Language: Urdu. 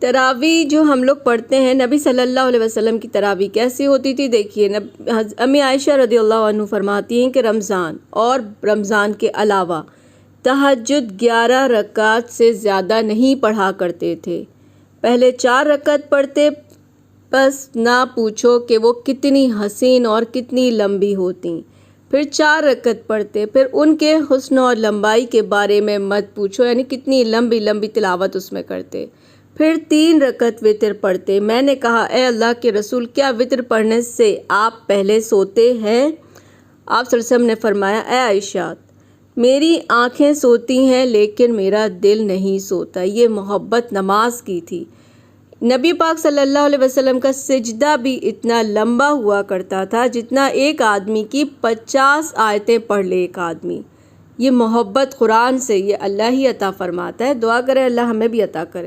تراویح جو ہم لوگ پڑھتے ہیں، نبی صلی اللہ علیہ وسلم کی تراویح کیسی ہوتی تھی؟ دیکھیے، امی عائشہ رضی اللہ عنہ فرماتی ہیں کہ رمضان اور رمضان کے علاوہ تہجد 11 رکعت سے زیادہ نہیں پڑھا کرتے تھے۔ پہلے 4 رکعت پڑھتے، بس نہ پوچھو کہ وہ کتنی حسین اور کتنی لمبی ہوتیں۔ پھر 4 رکعت پڑھتے، پھر ان کے حسن اور لمبائی کے بارے میں مت پوچھو، یعنی کتنی لمبی لمبی تلاوت اس میں کرتے۔ پھر 3 رکعت وتر پڑھتے۔ میں نے کہا، اے اللہ کے رسول، کیا وتر پڑھنے سے آپ پہلے سوتے ہیں؟ آپ صلی اللہ علیہ وسلم نے فرمایا، اے عائشہ، میری آنکھیں سوتی ہیں لیکن میرا دل نہیں سوتا۔ یہ محبت نماز کی تھی۔ نبی پاک صلی اللہ علیہ وسلم کا سجدہ بھی اتنا لمبا ہوا کرتا تھا جتنا ایک آدمی کی 50 آیتیں پڑھ لے ایک آدمی۔ یہ محبت قرآن سے یہ اللہ ہی عطا فرماتا ہے۔ دعا کریں اللہ ہمیں بھی عطا کرے۔